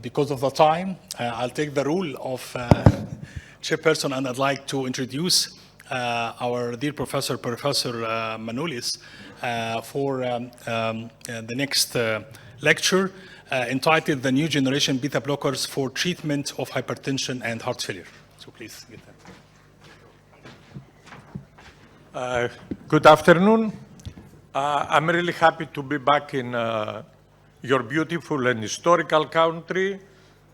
Because of the time, I'll take the role of chairperson, and I'd like to introduce our dear Professor Manolis for the next lecture entitled The New Generation Beta Blockers for Treatment of Hypertension and Heart Failure. So please get that. Good afternoon. I'm really happy to be back in your beautiful and historical country.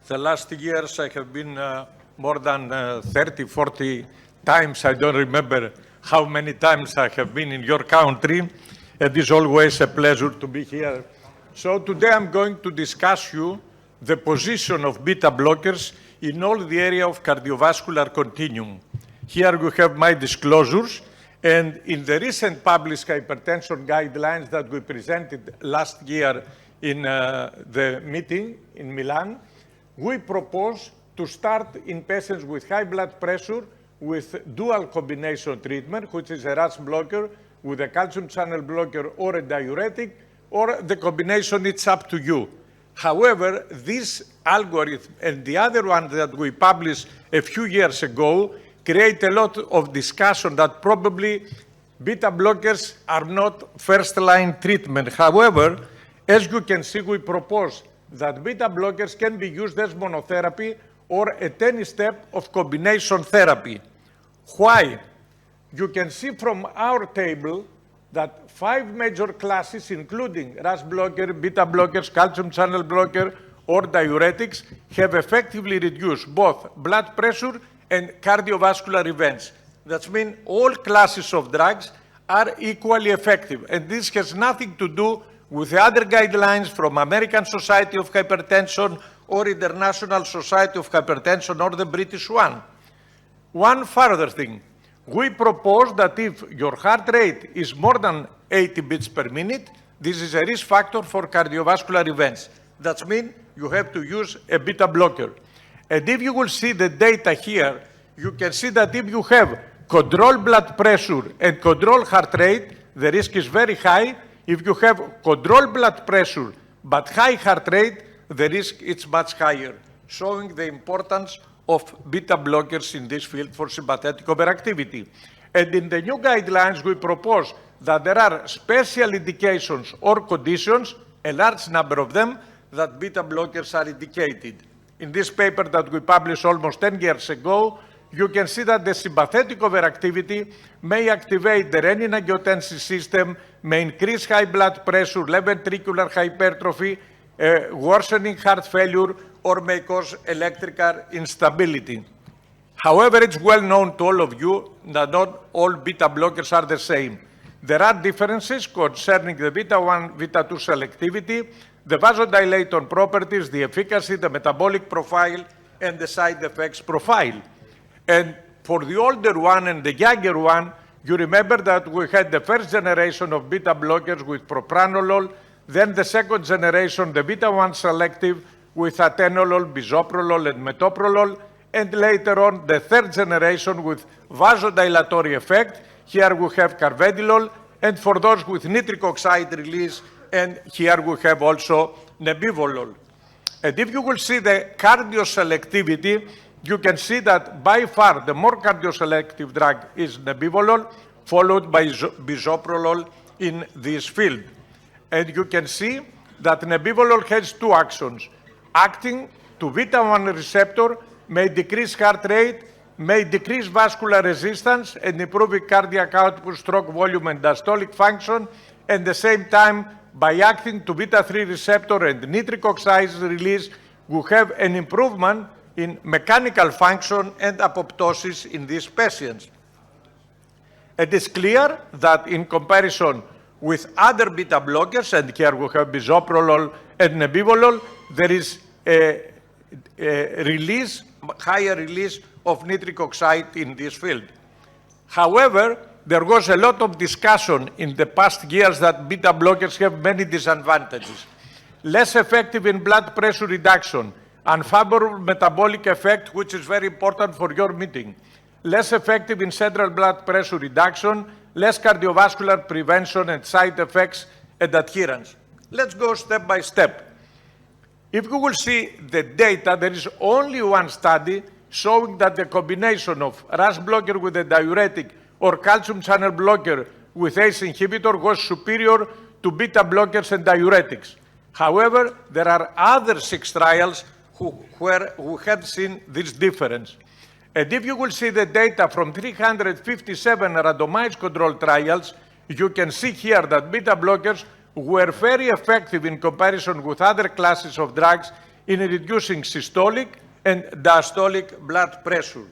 The last years I have been more than 30, 40 times. I don't remember how many times I have been in your country. It is always a pleasure to be here. So today I'm going to discuss you the position of beta blockers in all the area of cardiovascular continuum. Here you have my disclosures. And in the recent published hypertension guidelines that we presented last year in the meeting in Milan, we propose to start in patients with high blood pressure with dual combination treatment, which is a RAS blocker with a calcium channel blocker or a diuretic, or the combination, it's up to you. However, this algorithm and the other one that we published a few years ago create a lot of discussion that probably beta blockers are not first-line treatment. However, as you can see, we propose that beta blockers can be used as monotherapy or at any step of combination therapy. Why? You can see from our table that 5 major classes, including RAS blocker, beta blockers, calcium channel blocker, or diuretics, have effectively reduced both blood pressure and cardiovascular events. That means all classes of drugs are equally effective. And this has nothing to do with the other guidelines from American Society of Hypertension or International Society of Hypertension or the British one. One further thing, we propose that if your heart rate is more than 80 beats per minute, this is a risk factor for cardiovascular events. That means you have to use a beta blocker. And if you will see the data here, you can see that if you have controlled blood pressure and controlled heart rate, the risk is very high. If you have controlled blood pressure but high heart rate, the risk is much higher, showing the importance of beta blockers in this field for sympathetic overactivity. And in the new guidelines, we propose that there are special indications or conditions, a large number of them, that beta blockers are indicated. In this paper that we published almost 10 years ago, you can see that the sympathetic overactivity may activate the renin-angiotensin system, may increase high blood pressure, left ventricular hypertrophy, worsening heart failure, or may cause electrical instability. However, it's well known to all of you that not all beta blockers are the same. There are differences concerning the beta-1, beta-2 selectivity, the vasodilator properties, the efficacy, the metabolic profile, and the side effects profile. And for the older one and the younger one, you remember that we had the first generation of beta blockers with propranolol, then the second generation, the beta-1 selective with atenolol, bisoprolol, and metoprolol, and later on the third generation with vasodilatory effect. Here we have carvedilol, and for those with nitric oxide release, and here we have also nebivolol. And if you will see the cardioselectivity, you can see that by far the more cardioselective drug is nebivolol, followed by bisoprolol in this field. And you can see that nebivolol has 2 actions. Acting to beta-1 receptor may decrease heart rate, may decrease vascular resistance, and improving cardiac output, stroke volume, and diastolic function. At the same time, by acting to beta-3 receptor and nitric oxide release, we have an improvement in mechanical function and apoptosis in these patients. It is clear that in comparison with other beta blockers, and here we have bisoprolol and nebivolol, there is a release, higher release of nitric oxide in this field. However, there was a lot of discussion in the past years that beta blockers have many disadvantages. Less effective in blood pressure reduction, unfavorable metabolic effect, which is very important for your meeting, less effective in central blood pressure reduction, less cardiovascular prevention and side effects and adherence. Let's go step by step. If you will see the data, there is only one study showing that the combination of RAS blocker with a diuretic or calcium channel blocker with ACE inhibitor was superior to beta blockers and diuretics. However, there are other 6 trials who have seen this difference. And if you will see the data from 357 randomized controlled trials, you can see here that beta blockers were very effective in comparison with other classes of drugs in reducing systolic and diastolic blood pressure.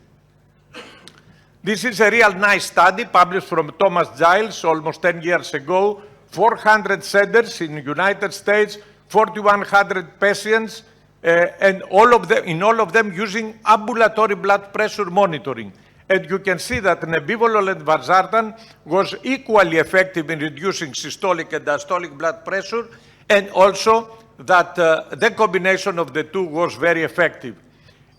This is a real nice study published from Thomas Giles almost 10 years ago, 400 centers in the United States, 4,100 patients, and in all of them using ambulatory blood pressure monitoring. And you can see that nebivolol and valsartan was equally effective in reducing systolic and diastolic blood pressure, and also that the combination of the two was very effective.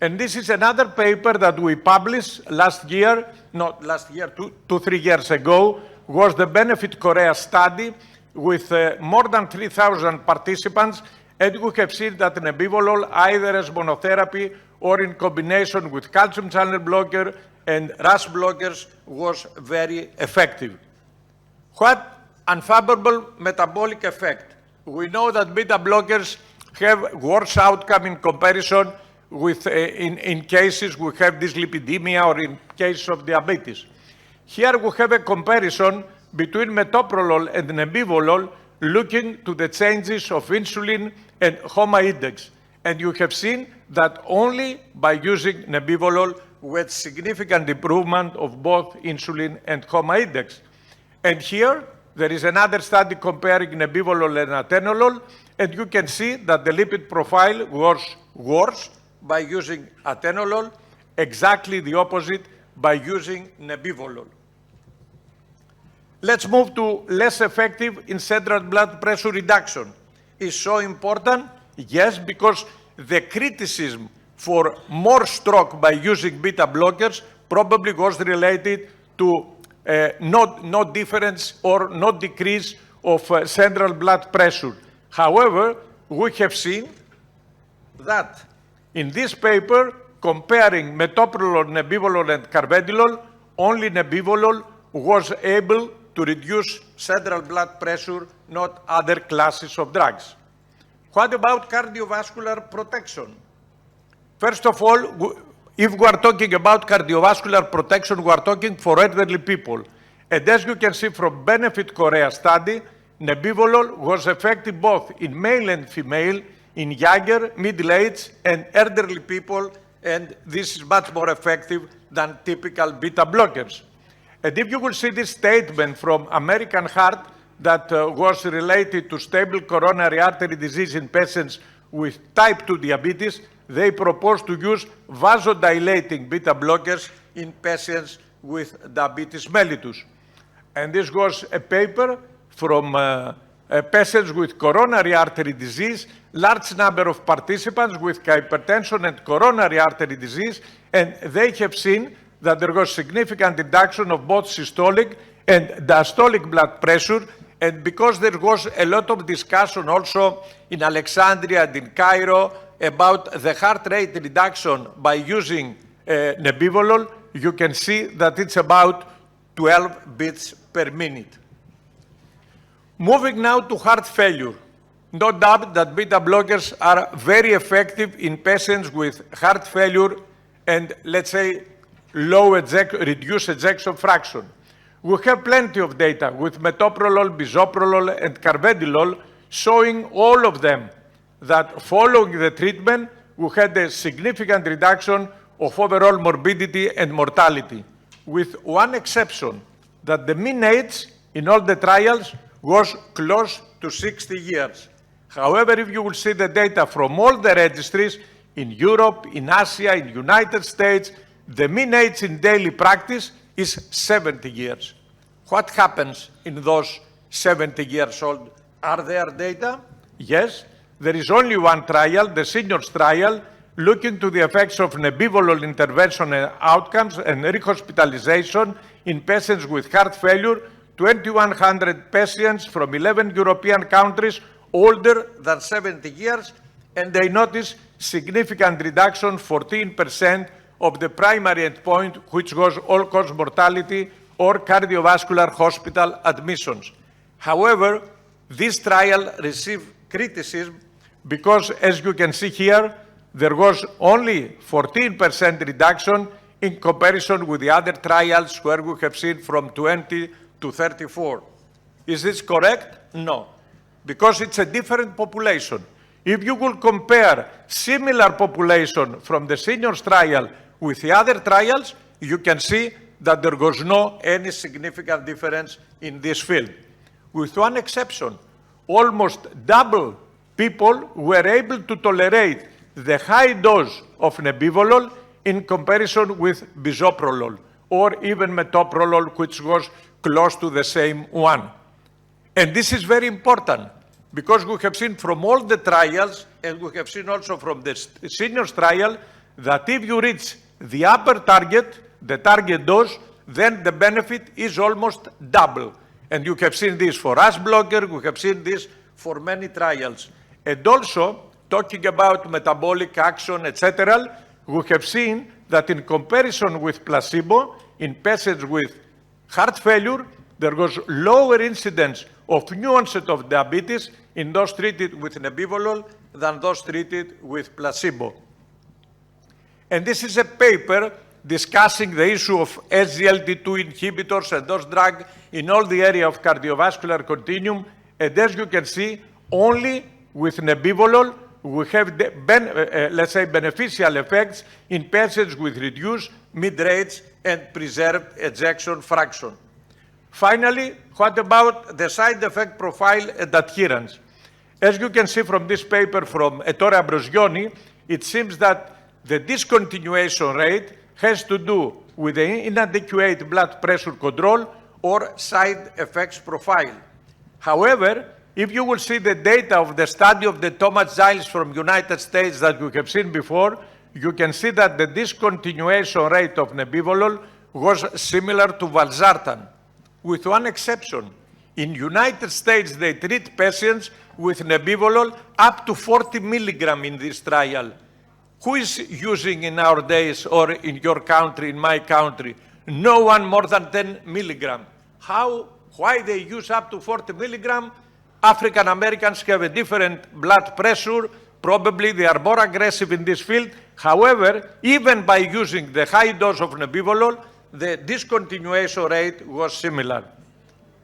And this is another paper that we published last year, not last year, 3 years ago, was the Benefit Korea study with more than 3,000 participants, and we have seen that nebivolol, either as monotherapy or in combination with calcium channel blocker and RAS blockers, was very effective. What unfavorable metabolic effect? We know that beta blockers have worse outcome in comparison with, in cases we have dyslipidemia or in case of diabetes. Here we have a comparison between metoprolol and nebivolol looking to the changes of insulin and HOMA index. And you have seen that only by using nebivolol with significant improvement of both insulin and HOMA index. And here there is another study comparing nebivolol and atenolol, and you can see that the lipid profile was worse by using atenolol, exactly the opposite by using nebivolol. Let's move to less effective in central blood pressure reduction. Is so important? Yes, because the criticism for more stroke by using beta blockers probably was related to no difference or no decrease of central blood pressure. However, we have seen that in this paper, comparing metoprolol, nebivolol, and carvedilol, only nebivolol was able to reduce central blood pressure, not other classes of drugs. What about cardiovascular protection? First of all, if we are talking about cardiovascular protection, we are talking for elderly people. And as you can see from Benefit Korea study, nebivolol was effective both in male and female, in younger, middle-aged, and elderly people, and this is much more effective than typical beta blockers. And if you will see this statement from American Heart that was related to stable coronary artery disease in patients with type 2 diabetes, they proposed to use vasodilating beta blockers in patients with diabetes mellitus. And this was a paper from patients with coronary artery disease, large number of participants with hypertension and coronary artery disease, and they have seen that there was significant reduction of both systolic and diastolic blood pressure. And because there was a lot of discussion also in Alexandria and in Cairo about the heart rate reduction by using nebivolol, you can see that it's about 12 beats per minute. Moving now to heart failure. No doubt that beta blockers are very effective in patients with heart failure and, let's say, reduced ejection fraction. We have plenty of data with metoprolol, bisoprolol, and carvedilol showing all of them that following the treatment, we had a significant reduction of overall morbidity and mortality, with one exception, that the mean age in all the trials was close to 60 years. However, if you will see the data from all the registries in Europe, in Asia, in the United States, the mean age in daily practice is 70 years. What happens in those 70 years old? Are there data? Yes. There is only one trial, the seniors trial, looking to the effects of nebivolol intervention and outcomes and rehospitalization in patients with heart failure, 2,100 patients from 11 European countries older than 70 years, and they noticed significant reduction, 14% of the primary endpoint, which was all-cause mortality or cardiovascular hospital admissions. However, this trial received criticism because, as you can see here, there was only 14% reduction in comparison with the other trials where we have seen from 20 to 34. Is this correct? No, because it's a different population. If you will compare similar population from the seniors trial with the other trials, you can see that there was no any significant difference in this field. With one exception, almost double people were able to tolerate the high dose of nebivolol in comparison with bisoprolol or even metoprolol, which was close to the same one. And this is very important because we have seen from all the trials, and we have seen also from the seniors trial, that if you reach the upper target, the target dose, then the benefit is almost double. And you have seen this for RAS blocker, we have seen this for many trials. And also, talking about metabolic action, etc., we have seen that in comparison with placebo, in patients with heart failure, there was lower incidence of new onset of diabetes in those treated with nebivolol than those treated with placebo. And this is a paper discussing the issue of SGLT2 inhibitors and those drugs in all the area of cardiovascular continuum. And as you can see, only with nebivolol, we have, let's say, beneficial effects in patients with reduced mid rates and preserved ejection fraction. Finally, what about the side effect profile and adherence? As you can see from this paper from Ettore Ambrosioni, it seems that the discontinuation rate has to do with the inadequate blood pressure control or side effects profile. However, if you will see the data of the study of the Thomas Giles from United States that you have seen before, you can see that the discontinuation rate of nebivolol was similar to valsartan, with one exception. In United States, they treat patients with nebivolol up to 40 milligram in this trial. Who is using in our days or in your country, in my country? No one more than 10 milligram. Why they use up to 40 milligram? African Americans have a different blood pressure. Probably they are more aggressive in this field. However, even by using the high dose of nebivolol, the discontinuation rate was similar.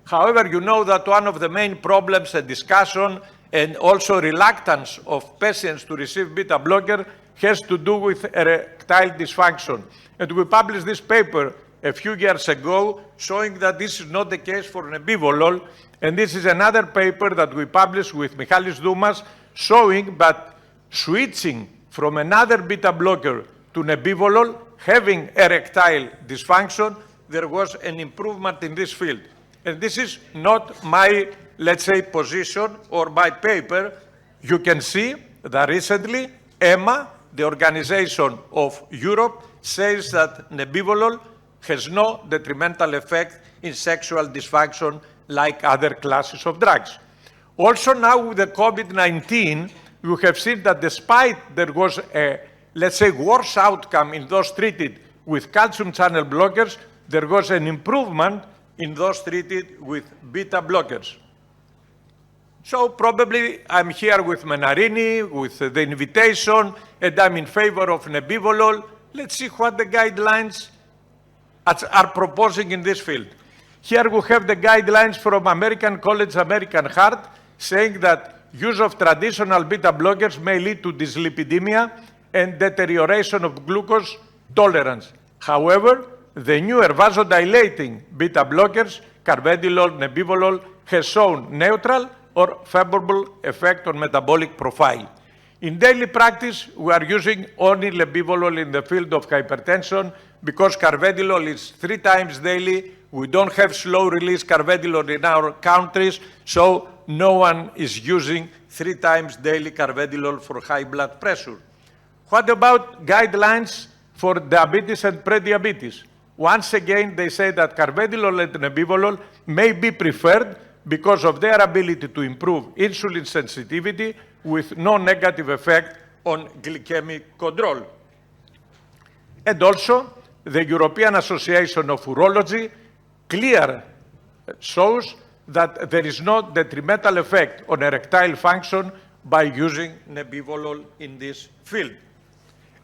However, you know that one of the main problems and discussion and also reluctance of patients to receive beta blocker has to do with erectile dysfunction. And we published this paper a few years ago showing that this is not the case for nebivolol. And this is another paper that we published with Michalis Doumas showing that switching from another beta blocker to nebivolol, having erectile dysfunction, there was an improvement in this field. And this is not my, let's say, position or my paper. You can see that recently EMA, the Organization of Europe, says that nebivolol has no detrimental effect in sexual dysfunction like other classes of drugs. Also now with the COVID-19, you have seen that despite there was a, let's say, worse outcome in those treated with calcium channel blockers, there was an improvement in those treated with beta blockers. So probably I'm here with Menarini, with the invitation, and I'm in favor of nebivolol. Let's see what the guidelines are proposing in this field. Here we have the guidelines from American College American Heart saying that use of traditional beta blockers may lead to dyslipidemia and deterioration of glucose tolerance. However, the newer vasodilating beta blockers, carvedilol, nebivolol, has shown neutral or favorable effect on metabolic profile. In daily practice, we are using only nebivolol in the field of hypertension because carvedilol is 3 times daily. We don't have slow-release carvedilol in our countries, so no one is using 3 times daily carvedilol for high blood pressure. What about guidelines for diabetes and prediabetes? Once again, they say that carvedilol and nebivolol may be preferred because of their ability to improve insulin sensitivity with no negative effect on glycemic control. And also, the European Association of Urology clearly shows that there is no detrimental effect on erectile function by using nebivolol in this field.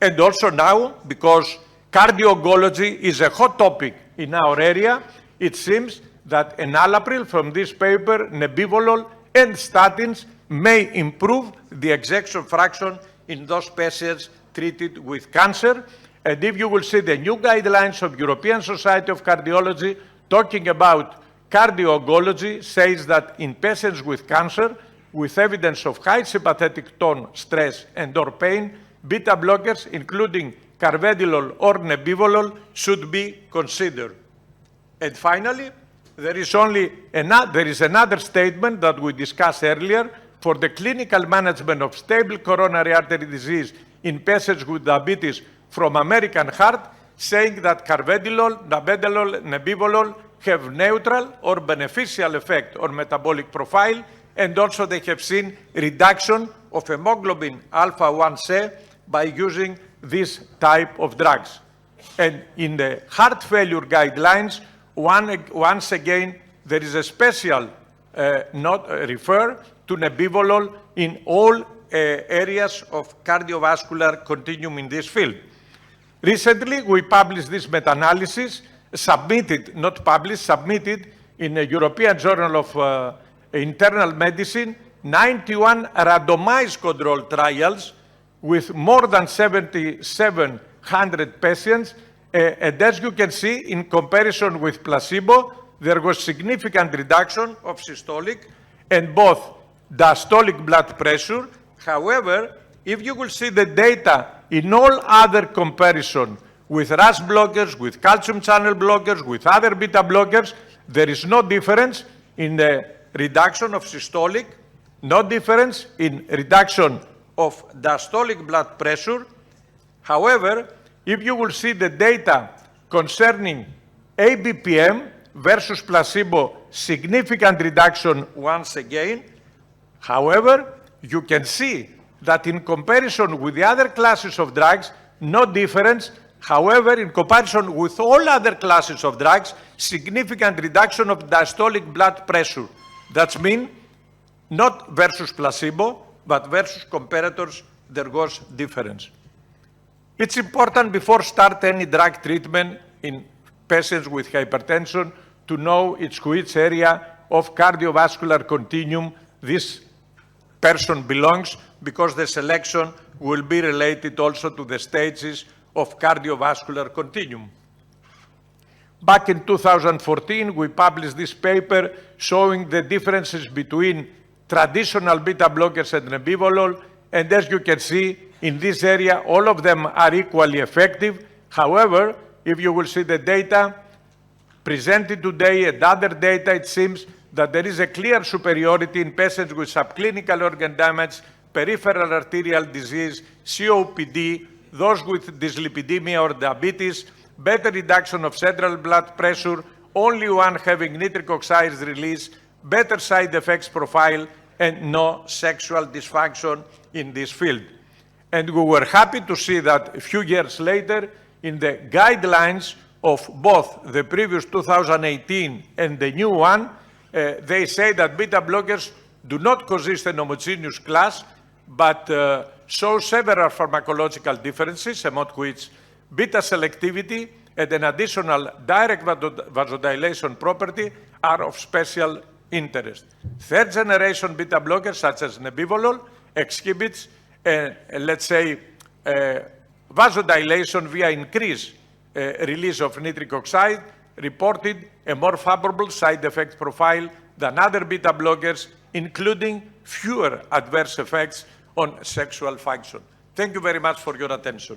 And also now, because cardio-oncology is a hot topic in our area, it seems that enalapril from this paper, nebivolol, and statins may improve the ejection fraction in those patients treated with cancer. And if you will see the new guidelines of European Society of Cardiology talking about cardio-oncology, says that in patients with cancer, with evidence of high sympathetic tone, stress, and/or pain, beta blockers, including carvedilol or nebivolol, should be considered. And finally, there is another statement that we discussed earlier for the clinical management of stable coronary artery disease in patients with diabetes from American Heart, saying that carvedilol, nabedolol, nebivolol have neutral or beneficial effect on metabolic profile, and also they have seen reduction of hemoglobin alpha 1C by using this type of drugs. And in the heart failure guidelines, once again, there is a special note refer to nebivolol in all areas of cardiovascular continuum in this field. Recently, we published this meta-analysis, submitted, not published, submitted in a European Journal of Internal Medicine, 91 randomized control trials with more than 7,700 patients. And as you can see, in comparison with placebo, there was significant reduction of systolic and both diastolic blood pressure. However, if you will see the data in all other comparison with RAS blockers, with calcium channel blockers, with other beta blockers, there is no difference in the reduction of systolic, no difference in reduction of diastolic blood pressure. However, if you will see the data concerning ABPM versus placebo, significant reduction once again. However, you can see that in comparison with the other classes of drugs, no difference. However, in comparison with all other classes of drugs, significant reduction of diastolic blood pressure. That means not versus placebo, but versus comparators, there was difference. It's important before start any drug treatment in patients with hypertension to know which area of cardiovascular continuum this person belongs, because the selection will be related also to the stages of cardiovascular continuum. Back in 2014, we published this paper showing the differences between traditional beta blockers and nebivolol, and as you can see, in this area, all of them are equally effective. However, if you will see the data presented today and other data, it seems that there is a clear superiority in patients with subclinical organ damage, peripheral arterial disease, COPD, those with dyslipidemia or diabetes, better reduction of central blood pressure, only one having nitric oxide release, better side effects profile, and no sexual dysfunction in this field. And we were happy to see that a few years later, in the guidelines of both the previous 2018 and the new one, they say that beta blockers do not consist an homogeneous class, but show several pharmacological differences, among which beta selectivity and an additional direct vasodilation property are of special interest. Third generation beta blockers, such as nebivolol, exhibits, let's say, vasodilation via increased release of nitric oxide, reported a more favorable side effect profile than other beta blockers, including fewer adverse effects on sexual function. Thank you very much for your attention.